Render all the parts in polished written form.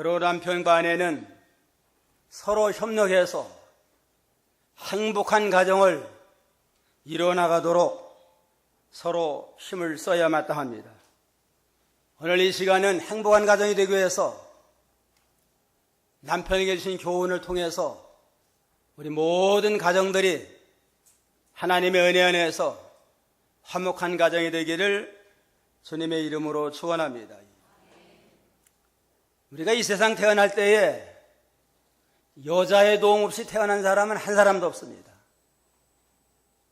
그러 남편과 아내는 서로 협력해서 행복한 가정을 이뤄나가도록 서로 힘을 써야 마땅합니다. 오늘 이 시간은 행복한 가정이 되기 위해서 남편에게 주신 교훈을 통해서 우리 모든 가정들이 하나님의 은혜 안에서 화목한 가정이 되기를 주님의 이름으로 축원합니다. 우리가 이 세상 태어날 때에 여자의 도움 없이 태어난 사람은 한 사람도 없습니다.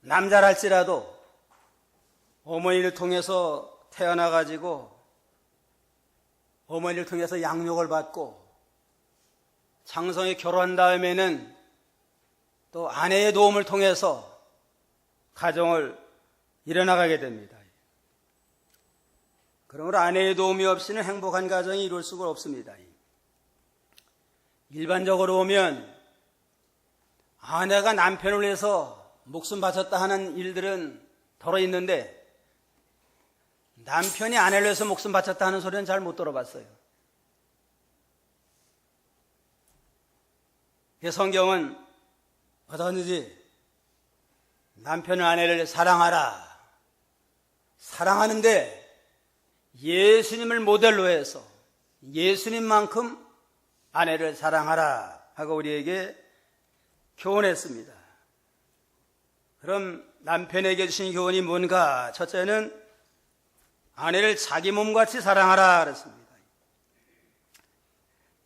남자랄지라도 어머니를 통해서 태어나가지고 어머니를 통해서 양육을 받고 장성에 결혼한 다음에는 또 아내의 도움을 통해서 가정을 이뤄나가게 됩니다. 그러므로 아내의 도움이 없이는 행복한 가정이 이룰 수가 없습니다. 일반적으로 보면 아내가 남편을 위해서 목숨 바쳤다 하는 일들은 덜어 있는데 남편이 아내를 위해서 목숨 바쳤다 하는 소리는 잘 못 들어봤어요. 성경은 어떠든지 남편은 아내를 사랑하라. 사랑하는데 예수님을 모델로 해서 예수님만큼 아내를 사랑하라 하고 우리에게 교훈했습니다. 그럼 남편에게 주신 교훈이 뭔가? 첫째는 아내를 자기 몸같이 사랑하라 그랬습니다.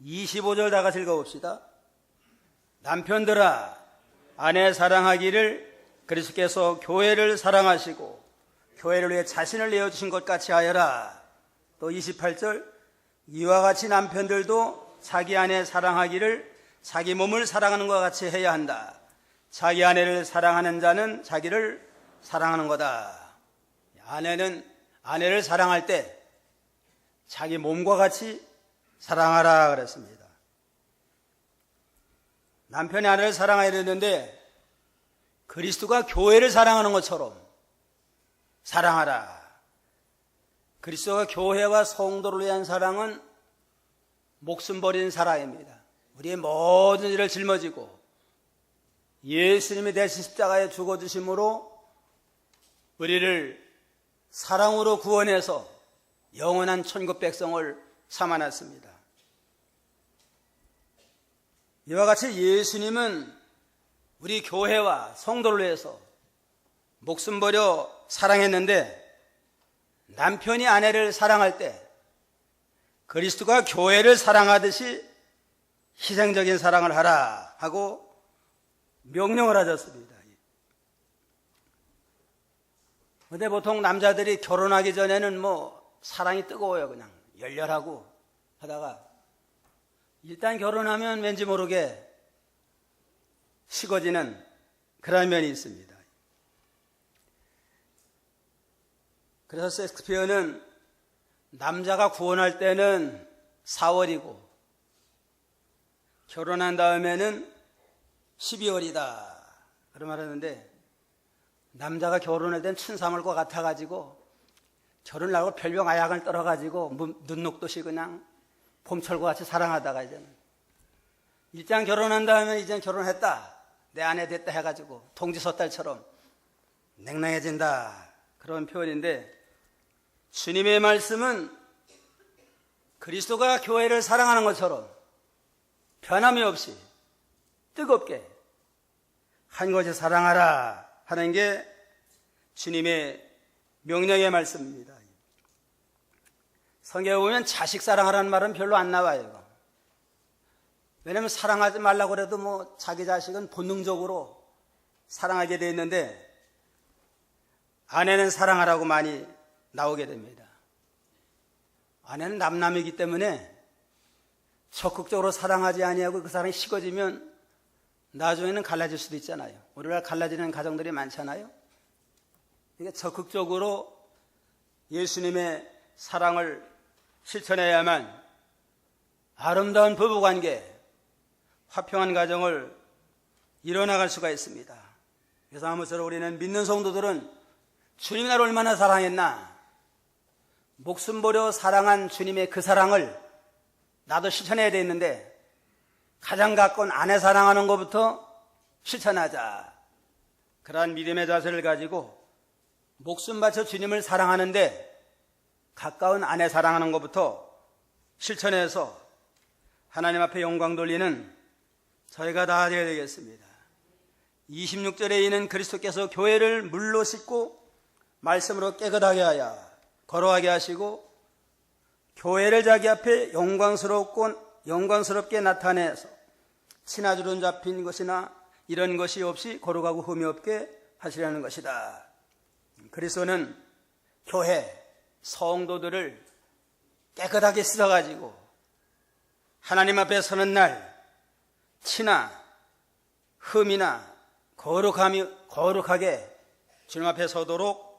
25절 다 같이 읽어봅시다. 남편들아 아내 사랑하기를 그리스도께서 교회를 사랑하시고 교회를 위해 자신을 내어주신 것 같이 하여라. 또 28절 이와 같이 남편들도 자기 아내 사랑하기를 자기 몸을 사랑하는 것 같이 해야 한다. 자기 아내를 사랑하는 자는 자기를 사랑하는 거다. 아내는 아내를 사랑할 때 자기 몸과 같이 사랑하라 그랬습니다. 남편이 아내를 사랑해야 되는데 그리스도가 교회를 사랑하는 것처럼 사랑하라. 그리스도가 교회와 성도를 위한 사랑은 목숨 버린 사랑입니다. 우리의 모든 일을 짊어지고 예수님이 대신 십자가에 죽어주심으로 우리를 사랑으로 구원해서 영원한 천국 백성을 삼아놨습니다. 이와 같이 예수님은 우리 교회와 성도를 위해서 목숨 버려 사랑했는데 남편이 아내를 사랑할 때 그리스도가 교회를 사랑하듯이 희생적인 사랑을 하라 하고 명령을 하셨습니다. 근데 보통 남자들이 결혼하기 전에는 사랑이 뜨거워요. 그냥 열렬하고 하다가 일단 결혼하면 왠지 모르게 식어지는 그런 면이 있습니다. 그래서 셰익스피어는 남자가 구원할 때는 4월이고 결혼한 다음에는 12월이다 그런 말 하는데 남자가 결혼할 땐 춘삼월과 같아가지고 결혼을 하고 별명 아약을 떨어가지고 눈녹듯이 그냥 봄철과 같이 사랑하다가 이제는 일장 결혼한 다음에 이제 결혼했다 내 아내 됐다 해가지고 동지섣달처럼 냉랭해진다 그런 표현인데 주님의 말씀은 그리스도가 교회를 사랑하는 것처럼 변함이 없이 뜨겁게 한 것이 사랑하라 하는 게 주님의 명령의 말씀입니다. 성경에 보면 자식 사랑하라는 말은 별로 안 나와요. 왜냐하면 사랑하지 말라고 해도 자기 자식은 본능적으로 사랑하게 되어 있는데 아내는 사랑하라고 많이 나오게 됩니다. 아내는 남남이기 때문에 적극적으로 사랑하지 아니하고 그 사랑이 식어지면 나중에는 갈라질 수도 있잖아요. 우리나라 갈라지는 가정들이 많잖아요. 이게 적극적으로 예수님의 사랑을 실천해야만 아름다운 부부관계, 화평한 가정을 이뤄나갈 수가 있습니다. 그래서 아무쪼록 우리는 믿는 성도들은 주님이 나를 얼마나 사랑했나 목숨 버려 사랑한 주님의 그 사랑을 나도 실천해야 되는데 가장 가까운 아내 사랑하는 것부터 실천하자. 그러한 믿음의 자세를 가지고 목숨 바쳐 주님을 사랑하는데 가까운 아내 사랑하는 것부터 실천해서 하나님 앞에 영광 돌리는 저희가 다 되어야 되겠습니다. 26절에 있는 그리스도께서 교회를 물로 씻고 말씀으로 깨끗하게 하여 거룩하게 하시고 교회를 자기 앞에 영광스럽게 나타내서 친아주름 잡힌 것이나 이런 것이 없이 거룩하고 흠이 없게 하시려는 것이다. 그리스도는 교회 성도들을 깨끗하게 씻어가지고 하나님 앞에 서는 날 티나 흠이나 거룩하게 주님 앞에 서도록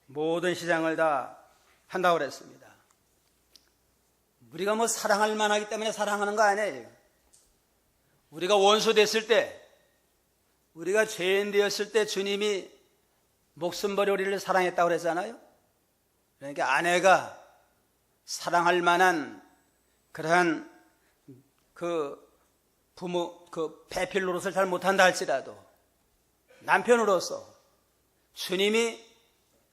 모든 시장을 다 한다고 그랬습니다. 우리가 뭐 사랑할 만하기 때문에 사랑하는 거 아니에요. 우리가 원수 됐을 때, 우리가 죄인 되었을 때 주님이 목숨 버려 우리를 사랑했다고 그랬잖아요. 그러니까 아내가 사랑할 만한 그러한 배필 노릇을 잘 못한다 할지라도 남편으로서 주님이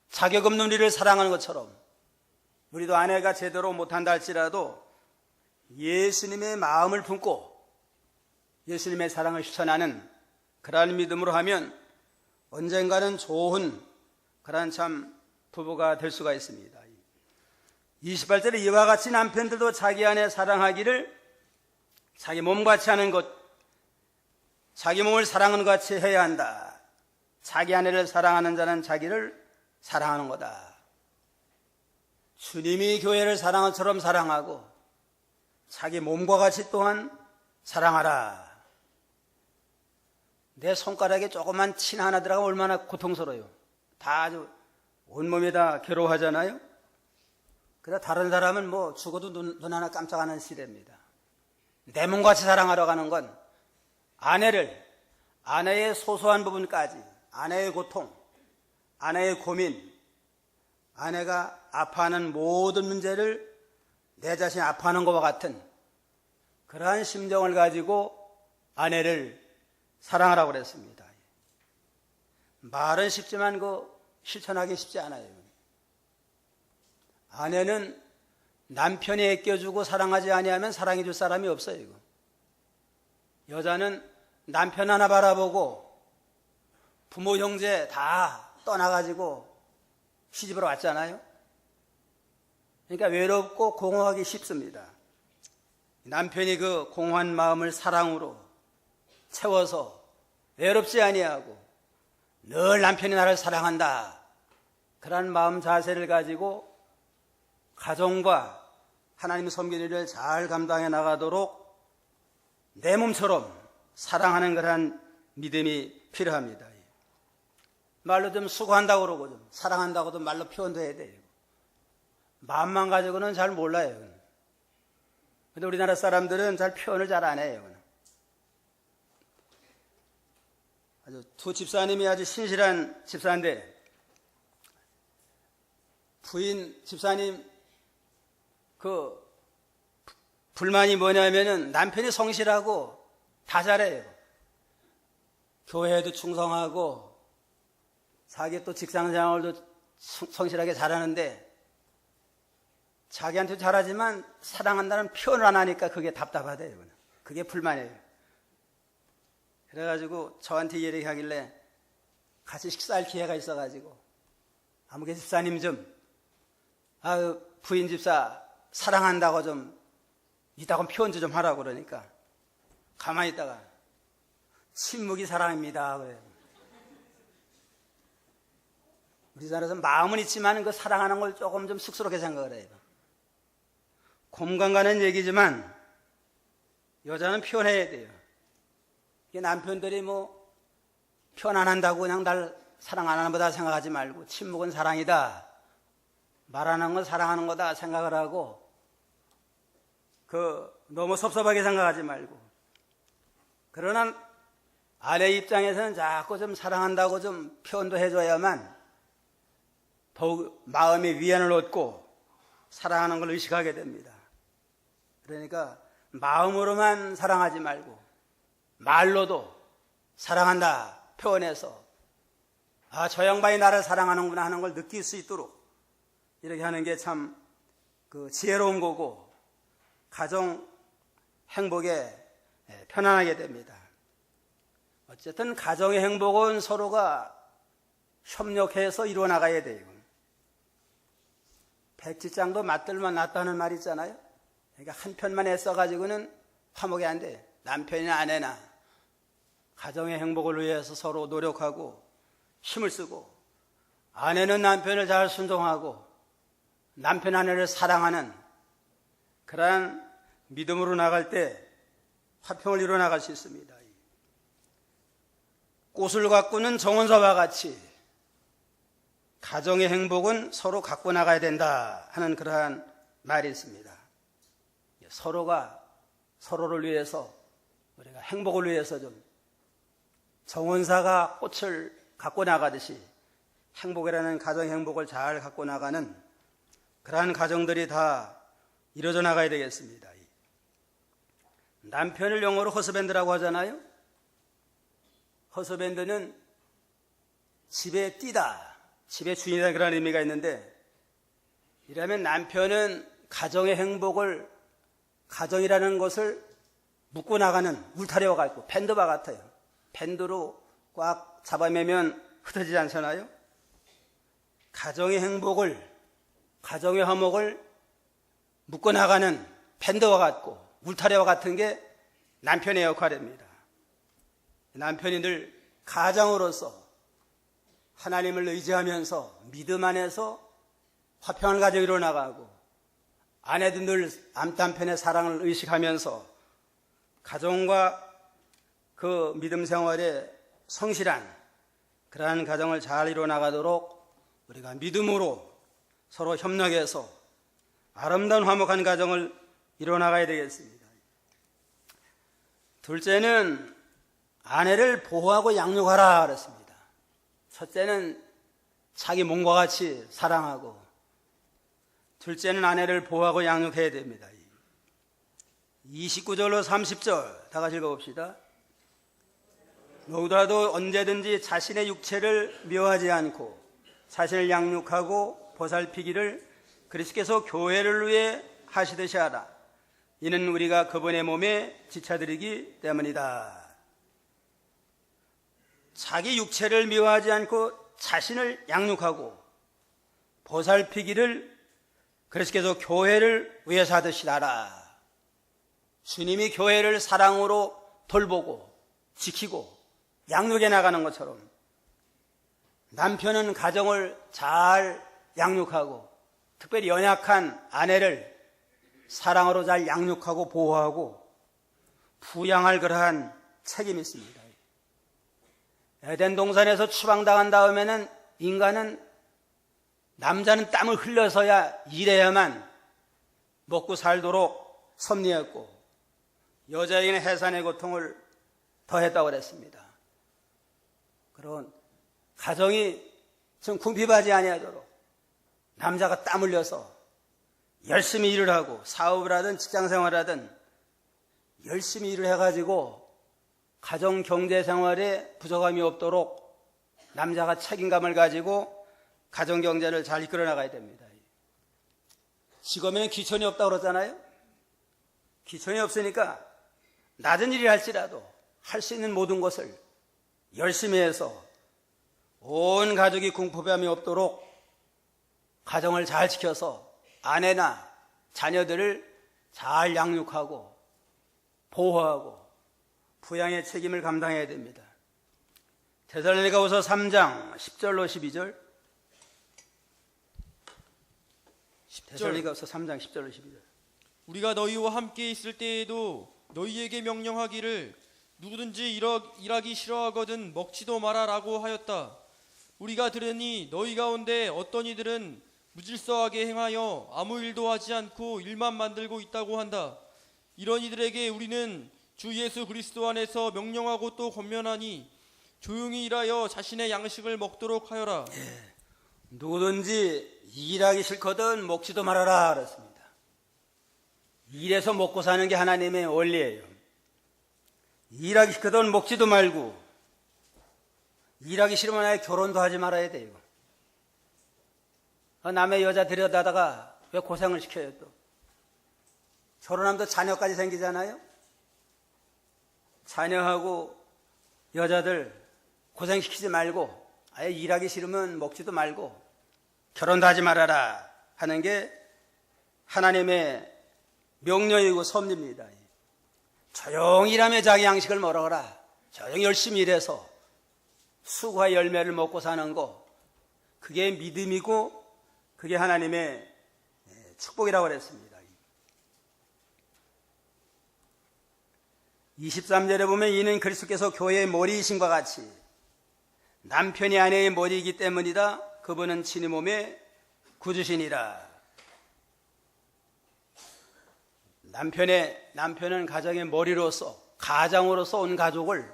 자격 없는 우리를 사랑하는 것처럼 우리도 아내가 제대로 못한다 할지라도 예수님의 마음을 품고 예수님의 사랑을 실천하는 그러한 믿음으로 하면 언젠가는 좋은 그러한 참 부부가 될 수가 있습니다. 28절에 이와 같이 남편들도 자기 아내 사랑하기를 자기 몸같이 하는 것, 자기 몸을 사랑하는 것 같이 해야 한다. 자기 아내를 사랑하는 자는 자기를 사랑하는 거다. 주님이 교회를 사랑한 것처럼 사랑하고 자기 몸과 같이 또한 사랑하라. 내 손가락에 조그만 친 하나 들어가면 얼마나 고통스러워요. 다 아주 온몸이 다 괴로워하잖아요. 그러다 다른 사람은 뭐 죽어도 눈 하나 깜짝 안 하는 시대입니다. 내 몸같이 사랑하러 가는 건 아내의 소소한 부분까지, 아내의 고통, 아내의 고민, 아내가 아파하는 모든 문제를 내 자신이 아파하는 것과 같은 그러한 심정을 가지고 아내를 사랑하라고 그랬습니다. 말은 쉽지만 실천하기 쉽지 않아요. 아내는 남편이 애껴주고 사랑하지 아니하면 사랑해 줄 사람이 없어요. 이거. 여자는 남편 하나 바라보고 부모 형제 다 떠나가지고 시집으로 왔잖아요. 그러니까 외롭고 공허하기 쉽습니다. 남편이 그 공허한 마음을 사랑으로 채워서 외롭지 아니하고 늘 남편이 나를 사랑한다. 그런 마음 자세를 가지고 가정과 하나님 섬기는 일을 잘 감당해 나가도록 내 몸처럼 사랑하는 그런 믿음이 필요합니다. 말로 좀 수고한다고 그러고 좀 사랑한다고도 말로 표현도 해야 돼요. 마음만 가지고는 잘 몰라요. 근데 우리나라 사람들은 잘 표현을 잘 안 해요. 두 집사님이 아주 신실한 집사인데 부인 집사님 불만이 뭐냐면은 남편이 성실하고 다 잘해요. 교회에도 충성하고 자기 또 직장생활도 성실하게 잘하는데 자기한테도 잘하지만 사랑한다는 표현을 안 하니까 그게 답답하대요. 그게 불만이에요. 그래가지고 저한테 얘기하길래 같이 식사할 기회가 있어가지고 아무개 집사님 부인 집사 사랑한다고 좀 이따가 표현 좀 하라고 그러니까 가만히 있다가 침묵이 사랑입니다 그래요. 우리나라에서 마음은 있지만 그 사랑하는 걸 조금 좀 쑥스럽게 생각을 해요. 공감 가는 얘기지만 여자는 표현해야 돼요. 남편들이 표현 안 한다고 그냥 날 사랑 안 하는 거다 생각하지 말고 침묵은 사랑이다. 말하는 건 사랑하는 거다 생각을 하고 너무 섭섭하게 생각하지 말고 그러나 아내 입장에서는 자꾸 좀 사랑한다고 좀 표현도 해줘야만 더욱 마음의 위안을 얻고 사랑하는 걸 의식하게 됩니다. 그러니까 마음으로만 사랑하지 말고 말로도 사랑한다 표현해서 저 양반이 나를 사랑하는구나 하는 걸 느낄 수 있도록 이렇게 하는 게 참 지혜로운 거고 가정 행복에 편안하게 됩니다. 어쨌든 가정의 행복은 서로가 협력해서 이루어나가야 돼요. 백지장도 맞들만 낫다는 말이 있잖아요. 그러니까 한 편만 애써가지고는 화목이 안 돼. 남편이나 아내나 가정의 행복을 위해서 서로 노력하고 힘을 쓰고 아내는 남편을 잘 순종하고 남편 아내를 사랑하는 그러한 믿음으로 나갈 때 화평을 이루어 나갈 수 있습니다. 꽃을 가꾸는 정원사와 같이 가정의 행복은 서로 갖고 나가야 된다 하는 그러한 말이 있습니다. 서로가 서로를 위해서 우리가 행복을 위해서 좀 정원사가 꽃을 갖고 나가듯이 행복이라는 가정의 행복을 잘 갖고 나가는 그러한 가정들이 다 이루어져 나가야 되겠습니다. 남편을 영어로 허스밴드라고 하잖아요. 허스밴드는 집에 띠다, 집의 주인이다 그런 의미가 있는데 이러면 남편은 가정의 행복을 가정이라는 것을 묶고 나가는 울타리와 같고 밴드와 같아요. 밴드로 꽉 잡아매면 흩어지지 않잖아요. 가정의 행복을 가정의 화목을 묶고 나가는 밴드와 같고 울타리와 같은 게 남편의 역할입니다. 남편이 늘 가장으로서 하나님을 의지하면서 믿음 안에서 화평한 가정이 이루어나가고 아내도 늘 남편의 사랑을 의식하면서 가정과 그 믿음 생활에 성실한 그러한 가정을 잘 이루어나가도록 우리가 믿음으로 서로 협력해서 아름다운 화목한 가정을 이루어나가야 되겠습니다. 둘째는 아내를 보호하고 양육하라 그랬습니다. 첫째는 자기 몸과 같이 사랑하고 둘째는 아내를 보호하고 양육해야 됩니다. 29절로 30절 다 같이 읽어봅시다. 누구라도 언제든지 자신의 육체를 미워하지 않고 자신을 양육하고 보살피기를 그리스도께서 교회를 위해 하시듯이 하라. 이는 우리가 그분의 몸에 지쳐드리기 때문이다. 자기 육체를 미워하지 않고 자신을 양육하고 보살피기를 그리스도께서 교회를 위해서 하듯이 하라. 주님이 교회를 사랑으로 돌보고 지키고 양육해 나가는 것처럼 남편은 가정을 잘 양육하고 특별히 연약한 아내를 사랑으로 잘 양육하고 보호하고 부양할 그러한 책임이 있습니다. 에덴 동산에서 추방당한 다음에는 인간은 남자는 땀을 흘려서야 일해야만 먹고 살도록 섭리했고 여자에게는 해산의 고통을 더했다고 그랬습니다. 그런 가정이 좀 궁핍하지 아니하도록 남자가 땀 흘려서 열심히 일을 하고 사업을 하든 직장생활을 하든 열심히 일을 해가지고 가정 경제 생활에 부족함이 없도록 남자가 책임감을 가지고 가정 경제를 잘 이끌어 나가야 됩니다. 직업에는 기천이 없다고 그러잖아요. 기천이 없으니까 낮은 일을 할지라도 할 수 있는 모든 것을 열심히 해서 온 가족이 궁핍함이 없도록 가정을 잘 지켜서 아내나 자녀들을 잘 양육하고 보호하고 부양의 책임을 감당해야 됩니다. 데살로니가후서 3장 10절로 12절. 데살로니가후서 3장 10절로 12절. 우리가 너희와 함께 있을 때에도 너희에게 명령하기를 누구든지 일하기 싫어하거든 먹지도 마라라고 하였다. 우리가 들으니 너희 가운데 어떤 이들은 무질서하게 행하여 아무 일도 하지 않고 일만 만들고 있다고 한다. 이런 이들에게 우리는 주 예수 그리스도 안에서 명령하고 또 권면하니 조용히 일하여 자신의 양식을 먹도록 하여라. 누구든지 일하기 싫거든 먹지도 말아라 그랬습니다. 일해서 먹고 사는 게 하나님의 원리예요. 일하기 싫거든 먹지도 말고, 일하기 싫으면 아예 결혼도 하지 말아야 돼요. 남의 여자 들여다다가 왜 고생을 시켜요 또. 결혼하면 또 자녀까지 생기잖아요. 자녀하고 여자들 고생시키지 말고 아예 일하기 싫으면 먹지도 말고 결혼도 하지 말아라 하는 게 하나님의 명령이고 섭리입니다. 조용히 일하며 자기 양식을 먹어라. 조용히 열심히 일해서 수고와 열매를 먹고 사는 거, 그게 믿음이고 그게 하나님의 축복이라고 그랬습니다. 23절에 보면 이는 그리스도께서 교회의 머리이신과 같이 남편이 아내의 머리이기 때문이다. 그분은 친히 몸의 구주시니라. 남편은 가정의 머리로서, 가장으로서 온 가족을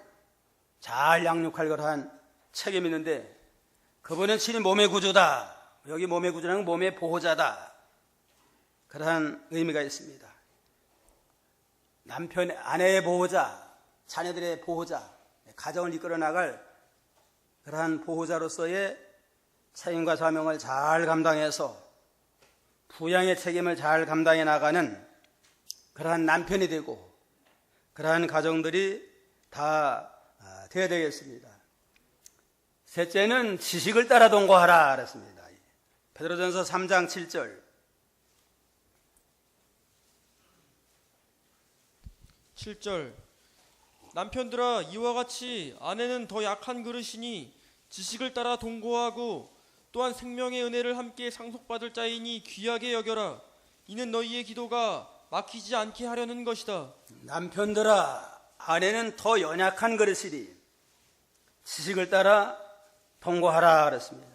잘 양육할 그러한 책임이 있는데, 그분은 친히 몸의 구주다. 여기 몸의 구주는 몸의 보호자다. 그러한 의미가 있습니다. 아내의 보호자, 자녀들의 보호자, 가정을 이끌어 나갈 그러한 보호자로서의 책임과 사명을 잘 감당해서 부양의 책임을 잘 감당해 나가는 그러한 남편이 되고 그러한 가정들이 다 되어야 되겠습니다. 셋째는 지식을 따라 동거하라 그랬습니다. 베드로전서 3장 7절. 7절 남편들아 이와 같이 아내는 더 약한 그릇이니 지식을 따라 동거하고 또한 생명의 은혜를 함께 상속받을 자이니 귀하게 여겨라. 이는 너희의 기도가 막히지 않게 하려는 것이다. 남편들아 아내는 더 연약한 그릇이니 지식을 따라 동거하라 그랬습니다.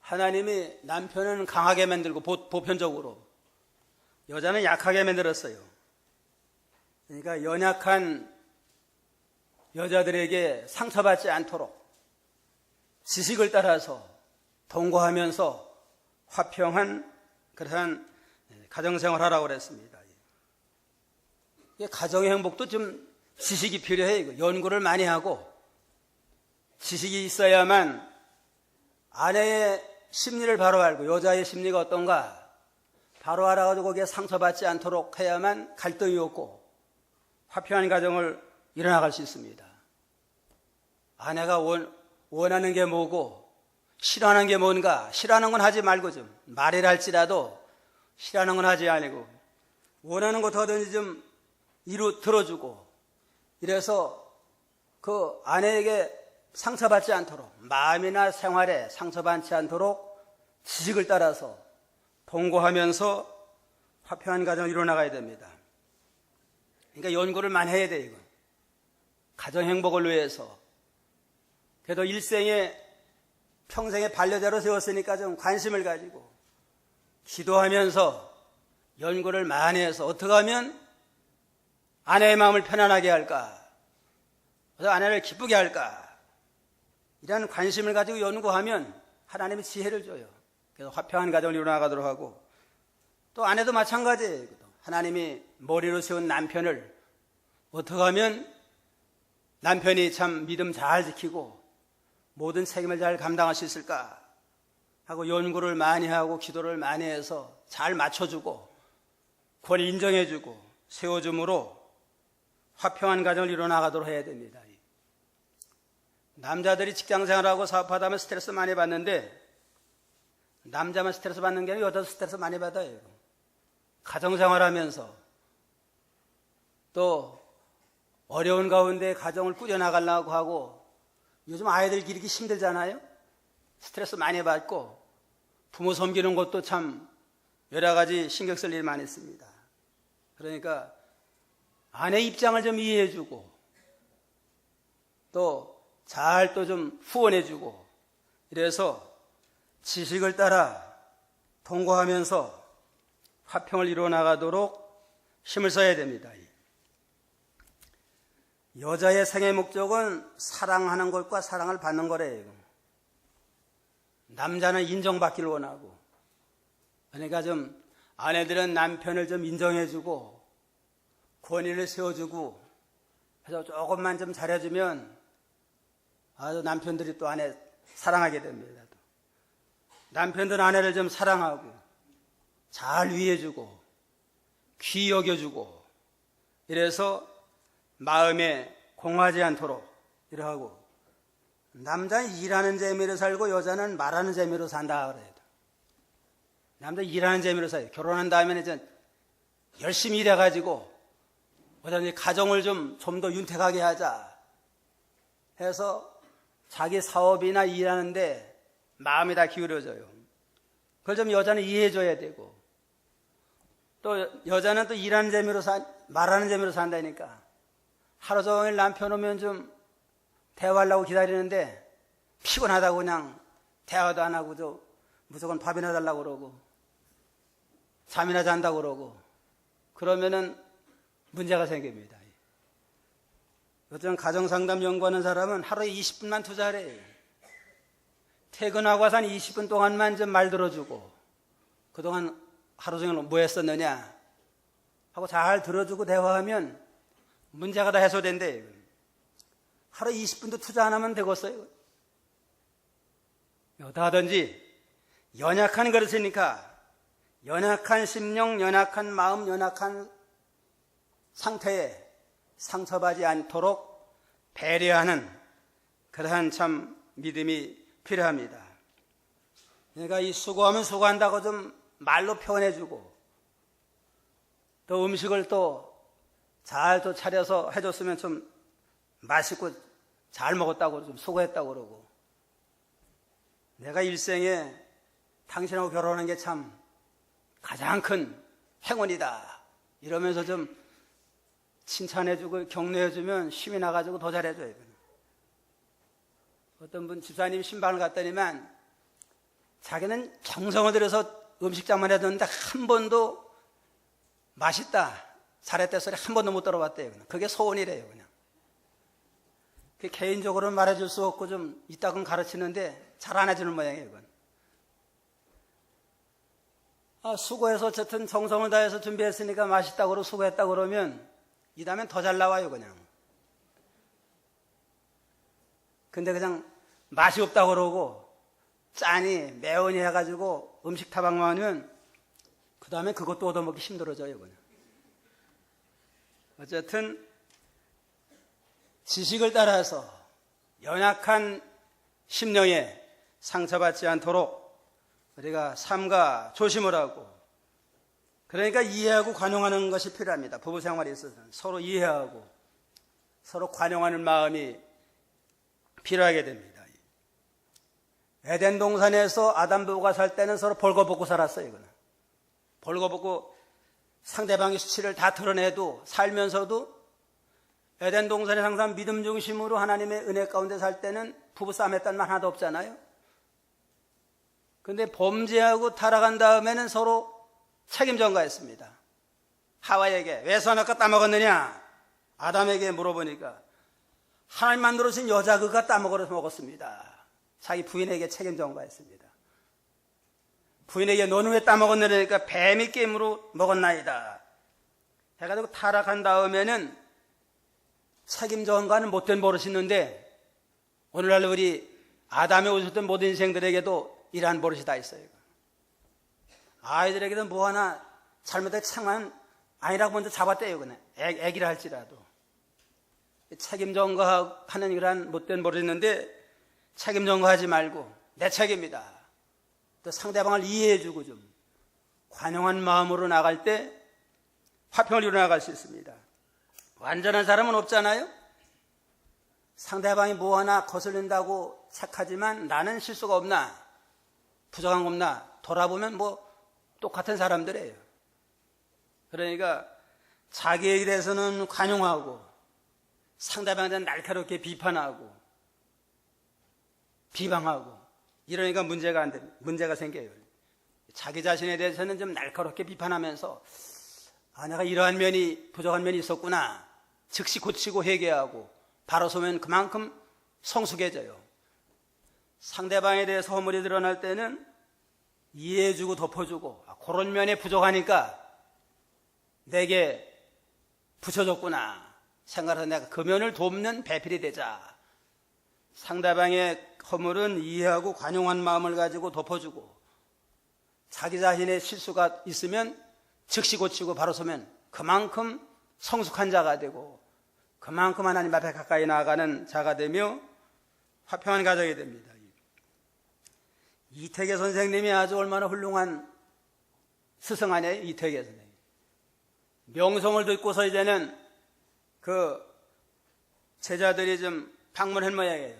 하나님이 남편은 강하게 만들고 보편적으로 여자는 약하게 만들었어요. 그러니까 연약한 여자들에게 상처받지 않도록 지식을 따라서 동거하면서 화평한 그러한 가정생활하라고 그랬습니다. 가정의 행복도 좀 지식이 필요해요. 연구를 많이 하고 지식이 있어야만 아내의 심리를 바로 알고 여자의 심리가 어떤가 바로 알아가지고 거기에 상처받지 않도록 해야만 갈등이 없고 화평한 가정을 이뤄나갈 수 있습니다. 아내가 원하는 게 뭐고 싫어하는 게 뭔가, 싫어하는 건 하지 말고 좀 말이라 할지라도 싫어하는 건 하지 아니고 원하는 것 어든지 좀 들어주고 이래서 그 아내에게 상처받지 않도록 마음이나 생활에 상처받지 않도록 지식을 따라서 동거하면서 화평한 가정을 이뤄나가야 됩니다. 그러니까 연구를 많이 해야 돼요. 이건. 가정 행복을 위해서. 그래도 평생의 반려자로 세웠으니까 좀 관심을 가지고 기도하면서 연구를 많이 해서 어떻게 하면 아내의 마음을 편안하게 할까? 어떻게 아내를 기쁘게 할까? 이런 관심을 가지고 연구하면 하나님이 지혜를 줘요. 그래서 화평한 가정을 이루어나가도록 하고 또 아내도 마찬가지예요. 하나님이 머리로 세운 남편을 어떻게 하면 남편이 참 믿음 잘 지키고 모든 책임을 잘 감당할 수 있을까 하고 연구를 많이 하고 기도를 많이 해서 잘 맞춰주고 그걸 인정해주고 세워줌으로 화평한 가정을 이뤄나가도록 해야 됩니다. 남자들이 직장생활하고 사업하다면 스트레스 많이 받는데 남자만 스트레스 받는 게 아니라 여자도 스트레스 많이 받아요. 가정생활하면서 또 어려운 가운데 가정을 꾸려나가려고 하고 요즘 아이들 기르기 힘들잖아요. 스트레스 많이 받고 부모 섬기는 것도 참 여러 가지 신경 쓸 일이 많이 있습니다. 그러니까 아내 입장을 좀 이해해주고 또 잘 또 좀 후원해주고 이래서 지식을 따라 동거하면서 화평을 이루어나가도록 힘을 써야 됩니다. 여자의 생애 목적은 사랑하는 것과 사랑을 받는 거래요. 남자는 인정받기를 원하고 그러니까 좀 아내들은 남편을 좀 인정해주고 권위를 세워주고 해서 조금만 좀 잘해주면 아주 남편들이 또 아내 사랑하게 됩니다. 남편들 아내를 좀 사랑하고 잘 위해주고 귀 여겨주고 이래서 마음에 공하지 않도록 이러하고, 남자는 일하는 재미로 살고 여자는 말하는 재미로 산다 그래요. 남자 일하는 재미로 살아요. 결혼한 다음에는 이제 열심히 일해가지고 그다음에 가정을 좀 더 윤택하게 하자 해서 자기 사업이나 일하는데 마음이 다 기울어져요. 그걸 좀 여자는 이해해줘야 되고, 또 여자는 또 일하는 재미로 말하는 재미로 산다니까 하루 종일 남편 오면 좀 대화하려고 기다리는데 피곤하다고 그냥 대화도 안 하고 저 무조건 밥이나 달라고 그러고 잠이나 잔다고 그러고 그러면은 문제가 생깁니다. 어떤 가정상담 연구하는 사람은 하루에 20분만 투자하래요. 퇴근하고 와서 한 20분 동안만 좀 말 들어주고 그동안 하루 종일 뭐 했었느냐 하고 잘 들어주고 대화하면 문제가 다 해소된대요. 하루 20분도 투자 안 하면 되겠어요. 어떠하든지 연약한 그릇이니까 연약한 심령, 연약한 마음, 연약한 상태에 상처받지 않도록 배려하는 그러한 참 믿음이 필요합니다. 그러니까 이 수고하면 수고한다고 좀 말로 표현해주고 또 음식을 또 잘 또 차려서 해줬으면 좀 맛있고 잘 먹었다고 좀 수고했다고 그러고, 내가 일생에 당신하고 결혼한 게 참 가장 큰 행운이다 이러면서 좀 칭찬해주고 격려해주면 힘이 나가지고 더 잘해줘요. 어떤 분 집사님 신방을 갔더니만 자기는 정성을 들여서 음식장만 해줬는데 한 번도 맛있다 잘했다 소리 한 번도 못 들어봤대요. 그게 소원이래요. 그냥 개인적으로 말해줄 수 없고 좀 이따금 가르치는데 잘 안 해주는 모양이에요. 이건. 수고해서 어쨌든 정성을 다해서 준비했으니까 맛있다고 그러고 수고했다고 그러면 이 다음엔 더 잘 나와요. 그냥. 근데 그냥 맛이 없다고 그러고 짠이 매운이 해가지고 음식 타박만 하면 그 다음에 그것도 얻어먹기 힘들어져요. 그냥. 어쨌든 지식을 따라서 연약한 심령에 상처받지 않도록 우리가 삼가 조심을 하고, 그러니까 이해하고 관용하는 것이 필요합니다. 부부 생활에 있어서는 서로 이해하고 서로 관용하는 마음이 필요하게 됩니다. 에덴 동산에서 아담 부부가 살 때는 서로 벌거벗고 살았어요. 이거는. 벌거벗고 상대방의 수치를 다 드러내도 살면서도 에덴 동산에 항상 믿음 중심으로 하나님의 은혜 가운데 살 때는 부부싸움 했다는 말 하나도 없잖아요. 그런데 범죄하고 타락한 다음에는 서로 책임 전가했습니다. 하와에게 왜 선악과 따먹었느냐 아담에게 물어보니까 하나님 만들어주신 여자 그가 따먹어서 먹었습니다. 자기 부인에게 책임 전가했습니다. 부인에게 너는 왜 따먹었느냐니까 뱀이 깨물어 먹었나이다 해가지고 타락한 다음에는 책임 전가는 못된 버릇이 있는데 오늘날 우리 아담에 오셨던 모든 인생들에게도 이러한 버릇이 다 있어요. 아이들에게도 뭐 하나 잘못해 창만 아니라고 먼저 잡았대요. 그냥 애기를 할지라도. 책임 전가하는 이러한 못된 버릇이 있는데 책임 전가하지 말고 내 책임이다. 또 상대방을 이해해주고 좀 관용한 마음으로 나갈 때 화평을 이루어나갈 수 있습니다. 완전한 사람은 없잖아요. 상대방이 뭐 하나 거슬린다고 착하지만 나는 실수가 없나 부족한 거 없나 돌아보면 뭐 똑같은 사람들이에요. 그러니까 자기에 대해서는 관용하고 상대방에 대한 날카롭게 비판하고 비방하고 이러니까 문제가 생겨요. 자기 자신에 대해서는 좀 날카롭게 비판하면서 내가 이러한 면이 부족한 면이 있었구나 즉시 고치고 회개하고 바로 서면 그만큼 성숙해져요. 상대방에 대해서 허물이 드러날 때는 이해해주고 덮어주고 그런 면에 부족하니까 내게 붙여줬구나 생각해서 내가 그 면을 돕는 배필이 되자. 상대방의 허물은 이해하고 관용한 마음을 가지고 덮어주고 자기 자신의 실수가 있으면 즉시 고치고 바로 서면 그만큼 성숙한 자가 되고 그만큼 하나님 앞에 가까이 나아가는 자가 되며 화평한 가정이 됩니다. 이태계 선생님이 아주 얼마나 훌륭한 스승 아니에요? 이태계 선생님. 명성을 듣고서 이제는 그 제자들이 좀 방문한 모양이에요.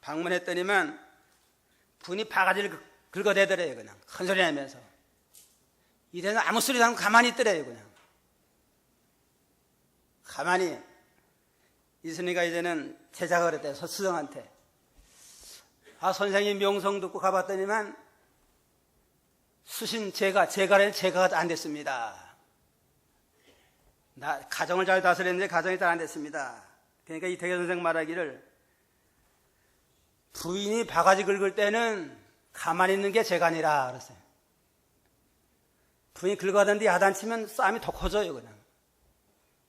방문했더니만 분이 바가지를 긁어대더래요. 그냥 큰 소리 내면서. 이때는 아무 소리도 안 하고 가만히 있더래요. 그냥 가만히 있으니까 이제는 제자가 그랬대요. 스승한테. 선생님 명성 듣고 가봤더니만 수신 제가 안 됐습니다. 나 가정을 잘 다스렸는데 가정이 잘 안 됐습니다. 그러니까 이태계 선생 말하기를 부인이 바가지 긁을 때는 가만히 있는 게 재간이라 그랬어요. 부인이 긁어대는데 야단치면 싸움이 더 커져요. 그냥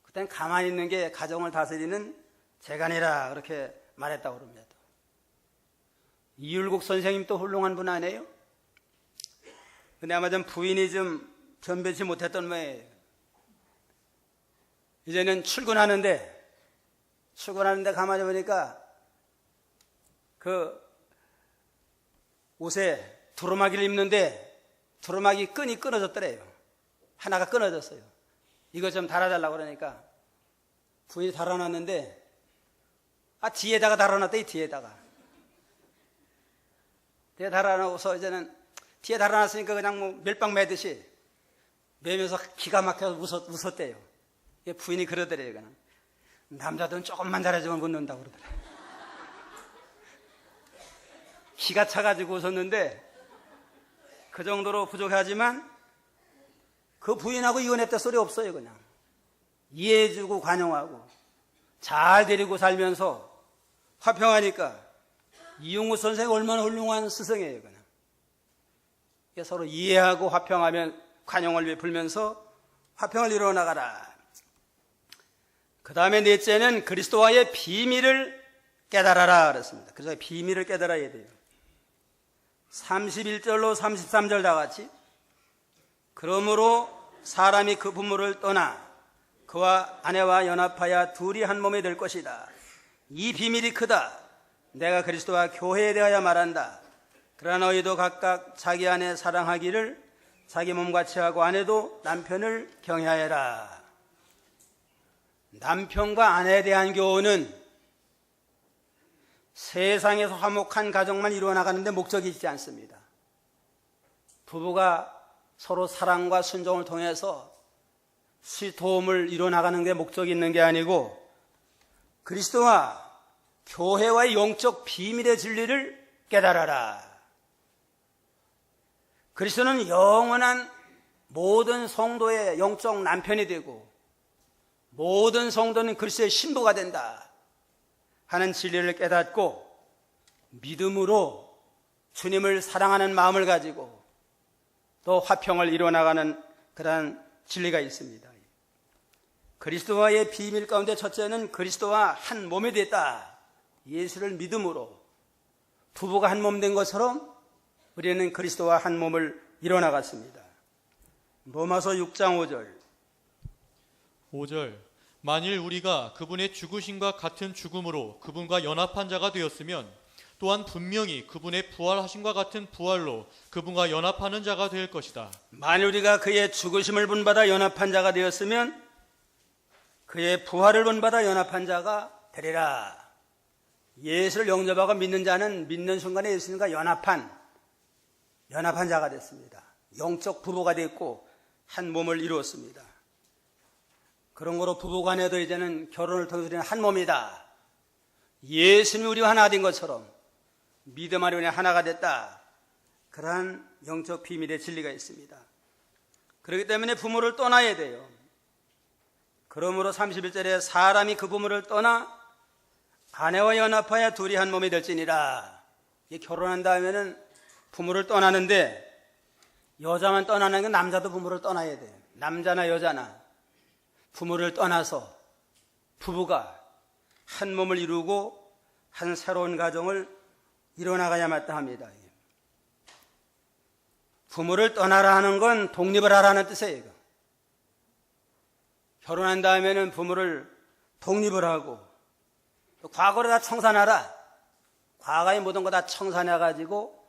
그때는 가만히 있는 게 가정을 다스리는 재간이라 그렇게 말했다고 그럽니다. 이율국 선생님 또 훌륭한 분 아니에요? 근데 아마 좀 부인이 좀 변변치 못했던 모양이에요. 이제는 출근하는데 가만히 보니까 그 옷에 두루마기를 입는데 두루마기 끈이 끊어졌더래요. 하나가 끊어졌어요. 이거 좀 달아달라고 그러니까 부인이 달아놨는데 뒤에다가 달아놨대. 뒤에다가 달아놓고서 이제는 뒤에 달아놨으니까 그냥 뭐 멜빵 매듯이 매면서 기가 막혀서 웃었대요. 부인이 그러더래요. 그냥 남자들은 조금만 잘해주면 웃는다고 그러더래요. 기가 차가지고 웃었는데 그 정도로 부족하지만 그 부인하고 이혼했다 소리 없어요. 그냥 이해해주고 관용하고 잘 데리고 살면서 화평하니까 이용우 선생이 얼마나 훌륭한 스승이에요. 그냥 서로 이해하고 화평하면 관용을 베풀면서 화평을 이루어나가라. 그 다음에 넷째는 그리스도와의 비밀을 깨달아라 그랬습니다. 그래서 비밀을 깨달아야 돼요. 31절로 33절 다 같이 그러므로 사람이 그 부모를 떠나 그와 아내와 연합하여 둘이 한 몸이 될 것이다. 이 비밀이 크다. 내가 그리스도와 교회에 대하여 말한다. 그러나 너희도 각각 자기 아내 사랑하기를 자기 몸같이 하고 아내도 남편을 경외하여라. 남편과 아내에 대한 교훈은 세상에서 화목한 가정만 이루어나가는데 목적이 있지 않습니다. 부부가 서로 사랑과 순종을 통해서 도움을 이루어나가는 게 목적이 있는 게 아니고 그리스도와 교회와의 영적 비밀의 진리를 깨달아라. 그리스도는 영원한 모든 성도의 영적 남편이 되고 모든 성도는 그리스도의 신부가 된다 하는 진리를 깨닫고 믿음으로 주님을 사랑하는 마음을 가지고 또 화평을 이루어나가는 그러한 진리가 있습니다. 그리스도와의 비밀 가운데 첫째는 그리스도와 한 몸이 됐다. 예수를 믿음으로 부부가 한 몸 된 것처럼 우리는 그리스도와 한 몸을 이뤄나갔습니다. 로마서 6장 5절 만일 우리가 그분의 죽으심과 같은 죽음으로 그분과 연합한 자가 되었으면 또한 분명히 그분의 부활하심과 같은 부활로 그분과 연합하는 자가 될 것이다. 만일 우리가 그의 죽으심을 본받아 연합한 자가 되었으면 그의 부활을 본받아 연합한 자가 되리라. 예수를 영접하고 믿는 자는 믿는 순간에 예수님과 연합한 자가 됐습니다. 영적 부부가 됐고 한 몸을 이루었습니다. 그런 거로 부부간에도 이제는 결혼을 통해서 우리는 한 몸이다. 예수님이 우리와 하나 된 것처럼 믿음 안에 하나가 됐다. 그러한 영적 비밀의 진리가 있습니다. 그렇기 때문에 부모를 떠나야 돼요. 그러므로 31절에 사람이 그 부모를 떠나 아내와 연합하여 둘이 한 몸이 될지니라. 결혼한 다음에는 부모를 떠나는데 여자만 떠나는 게 남자도 부모를 떠나야 돼요. 남자나 여자나 부모를 떠나서 부부가 한 몸을 이루고 한 새로운 가정을 이뤄나가야 마땅합니다. 부모를 떠나라 하는 건 독립을 하라는 뜻이에요. 결혼한 다음에는 부모를 독립을 하고 과거를 다 청산하라. 과거의 모든 거 다 청산해가지고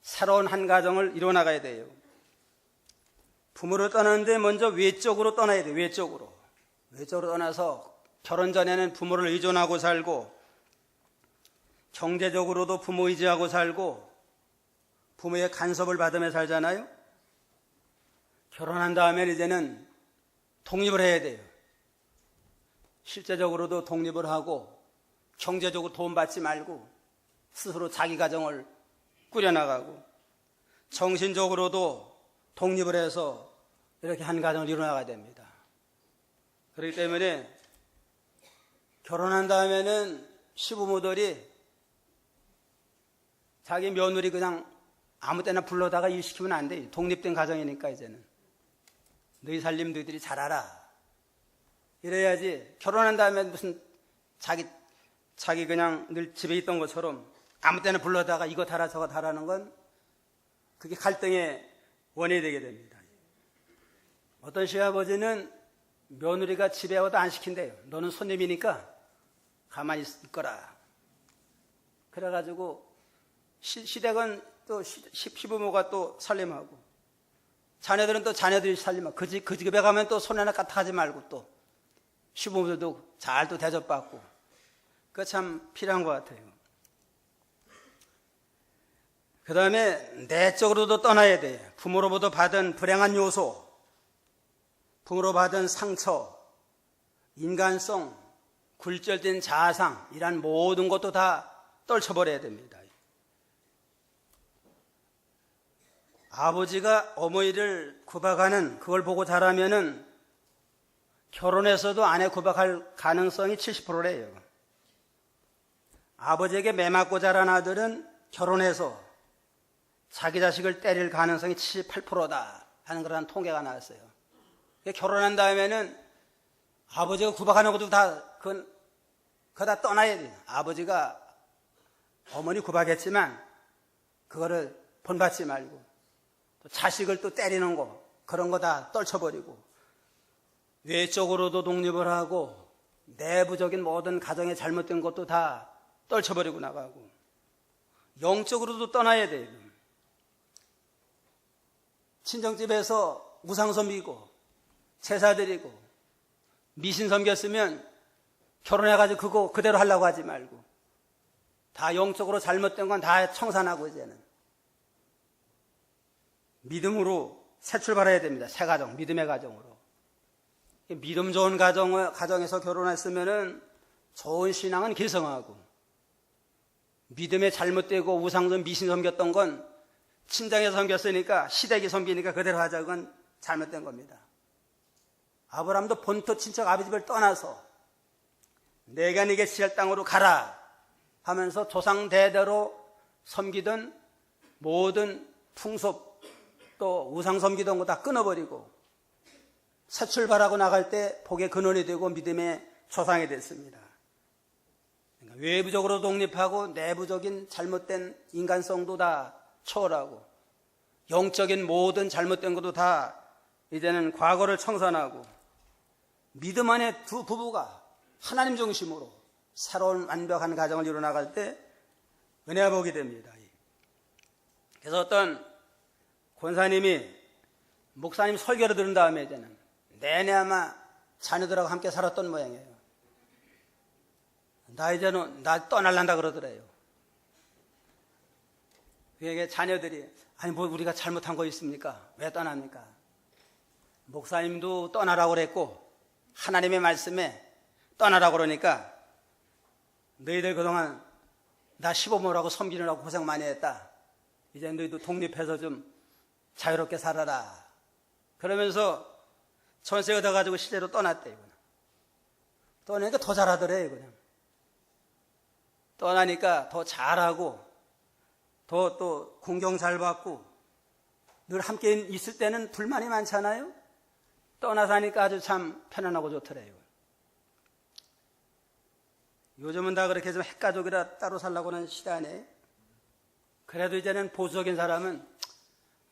새로운 한 가정을 이뤄나가야 돼요. 부모를 떠나는데 먼저 외적으로 떠나야 돼요. 외적으로 떠나서 결혼 전에는 부모를 의존하고 살고 경제적으로도 부모 의지하고 살고 부모의 간섭을 받으며 살잖아요. 결혼한 다음에 이제는 독립을 해야 돼요. 실제적으로도 독립을 하고 경제적으로 도움받지 말고 스스로 자기 가정을 꾸려나가고 정신적으로도 독립을 해서 이렇게 한 가정을 이뤄나가야 됩니다. 그렇기 때문에 결혼한 다음에는 시부모들이 자기 며느리 그냥 아무 때나 불러다가 일시키면 안 돼요. 독립된 가정이니까 이제는. 너희 살림 너희들이 잘 알아. 이래야지 결혼한 다음에 무슨 자기 그냥 늘 집에 있던 것처럼 아무 때나 불러다가 이거 달아 저거 달라는 건 그게 갈등의 원인이 되게 됩니다. 어떤 시아버지는 며느리가 집에 와도 안 시킨대요. 너는 손님이니까 가만히 있거라. 그래가지고 시댁은 또 시부모가 또 살림하고 자녀들은 또 자녀들이 살림하고 그 집에 가면 또 손 하나 까딱하지 말고 또 시부모들도 잘 또 대접받고 그거 참 필요한 것 같아요. 그 다음에 내적으로도 떠나야 돼. 부모로부터 받은 불행한 요소, 부모로 받은 상처, 인간성, 굴절된 자아상 이란 모든 것도 다 떨쳐버려야 됩니다. 아버지가 어머니를 구박하는 그걸 보고 자라면은 결혼해서도 아내 구박할 가능성이 70%래요. 아버지에게 매맞고 자란 아들은 결혼해서 자기 자식을 때릴 가능성이 78%다 하는 그런 통계가 나왔어요. 결혼한 다음에는 아버지가 구박하는 것도 그거 다 떠나야 돼요. 아버지가 어머니 구박했지만 그거를 본받지 말고 또 자식을 또 때리는 거 그런 거 다 떨쳐버리고 외적으로도 독립을 하고 내부적인 모든 가정에 잘못된 것도 다 떨쳐버리고 나가고 영적으로도 떠나야 돼요. 친정집에서 우상 섬기고 제사 드리고 미신 섬겼으면 결혼해가지고 그거 그대로 하려고 하지 말고 다 영적으로 잘못된 건 다 청산하고 이제는 믿음으로 새 출발해야 됩니다. 새 가정, 믿음의 가정으로. 믿음 좋은 가정에서 결혼했으면은 좋은 신앙은 계승하고 믿음에 잘못되고 우상선 미신 섬겼던 건 친정에서 섬겼으니까 시댁이 섬기니까 그대로 하자. 그건 잘못된 겁니다. 아브라함도 본토 친척 아버지 집을 떠나서 내가 네게 지을 땅으로 가라 하면서 조상 대대로 섬기던 모든 풍습 또 우상 섬기던 거 다 끊어버리고 새 출발하고 나갈 때 복의 근원이 되고 믿음의 조상이 됐습니다. 그러니까 외부적으로 독립하고 내부적인 잘못된 인간성도 다 초월하고 영적인 모든 잘못된 것도 다 이제는 과거를 청산하고 믿음 안에 두 부부가 하나님 중심으로 새로운 완벽한 가정을 이루어나갈 때 은혜가 복이 됩니다. 그래서 어떤 권사님이 목사님 설교를 들은 다음에 이제는 내내 아마 자녀들하고 함께 살았던 모양이에요. 나 떠날란다 그러더래요. 그에게 자녀들이 아니 뭐 우리가 잘못한 거 있습니까? 왜 떠납니까? 목사님도 떠나라고 그랬고 하나님의 말씀에 떠나라고 그러니까 너희들 그동안 나 시부모라고 섬기느라고 고생 많이 했다. 이제 너희도 독립해서 좀 자유롭게 살아라. 그러면서 전세 얻어가지고 실제로 떠났대요. 떠나니까 더 잘하더래요. 그냥 떠나니까 더 잘하고 더 또 공경 잘 받고 늘 함께 있을 때는 불만이 많잖아요. 떠나서 하니까 아주 참 편안하고 좋더래요. 요즘은 다 그렇게 좀 핵가족이라 따로 살라고 하는 시대네. 그래도 이제는 보수적인 사람은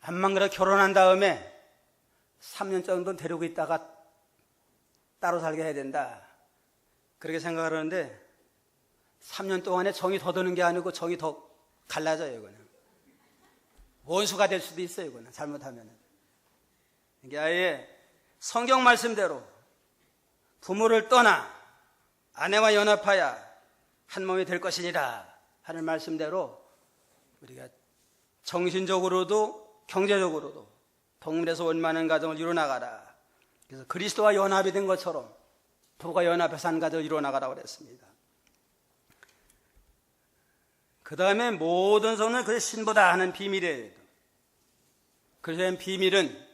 암만 그래 결혼한 다음에 3년 정도 데리고 있다가 따로 살게 해야 된다. 그렇게 생각을 하는데 3년 동안에 정이 더 드는 게 아니고 정이 더 갈라져요. 이거는 원수가 될 수도 있어요. 이거는 잘못하면. 이게 아예 성경 말씀대로 부모를 떠나 아내와 연합하여 한 몸이 될 것이니라 하는 말씀대로 우리가 정신적으로도 경제적으로도 동물에서 원만한 가정을 이루어나가라. 그래서 그리스도와 연합이 된 것처럼 부부가 연합해서 한 가정을 이루어나가라고 그랬습니다. 그 다음에 모든 성은 그의 신부다 하는 비밀이에요. 그래서 비밀은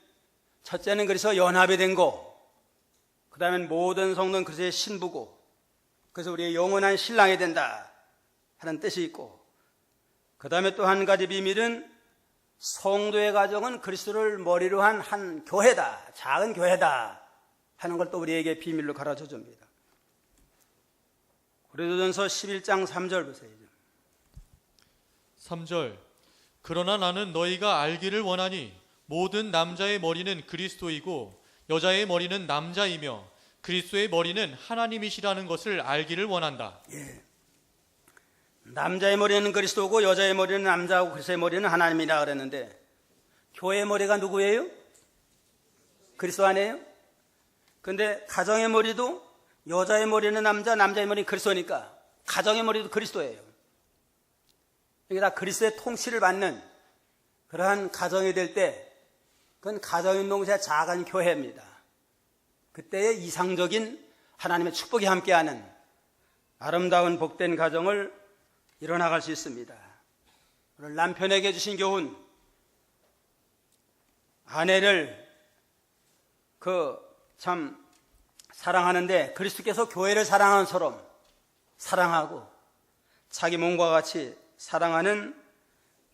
첫째는 그래서 연합이 된 거, 그 다음에 모든 성도는 그리스도의 신부고, 그래서 우리의 영원한 신랑이 된다 하는 뜻이 있고, 그 다음에 또 한 가지 비밀은 성도의 가정은 그리스도를 머리로 한 교회다, 작은 교회다 하는 걸 또 우리에게 비밀로 가르쳐 줍니다. 고린도전서 11장 3절 보세요. 3절 그러나 나는 너희가 알기를 원하니 모든 남자의 머리는 그리스도이고 여자의 머리는 남자이며 그리스도의 머리는 하나님이시라는 것을 알기를 원한다. 예. 남자의 머리는 그리스도고 여자의 머리는 남자고 그리스도의 머리는 하나님이라 그랬는데 교회의 머리가 누구예요? 그리스도 아니에요? 근데 가정의 머리도 여자의 머리는 남자, 남자의 머리는 그리스도니까 가정의 머리도 그리스도예요. 이게 다 그리스도의 통치를 받는 그러한 가정이 될 때 그건 가정운동사의 작은 교회입니다. 그때의 이상적인 하나님의 축복이 함께하는 아름다운 복된 가정을 이뤄나갈 수 있습니다. 오늘 남편에게 주신 교훈, 아내를 참 사랑하는데 그리스도께서 교회를 사랑하는 것처럼 사랑하고 자기 몸과 같이 사랑하는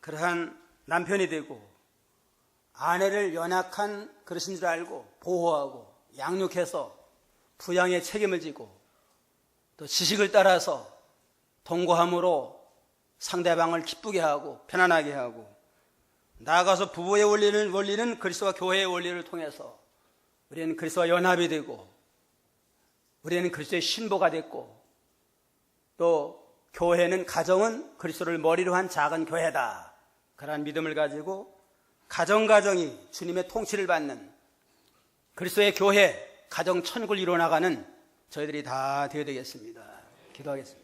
그러한 남편이 되고 아내를 연약한 그릇인 줄 알고 보호하고 양육해서 부양의 책임을 지고 또 지식을 따라서 동거함으로 상대방을 기쁘게 하고 편안하게 하고 나아가서 부부의 원리는 그리스도와 교회의 원리를 통해서 우리는 그리스도와 연합이 되고 우리는 그리스도의 신부가 됐고 또 교회는 가정은 그리스도를 머리로 한 작은 교회다. 그러한 믿음을 가지고 가정이 주님의 통치를 받는 그리스도의 교회, 가정 천국을 이루어나가는 저희들이 다 되어야 되겠습니다. 기도하겠습니다.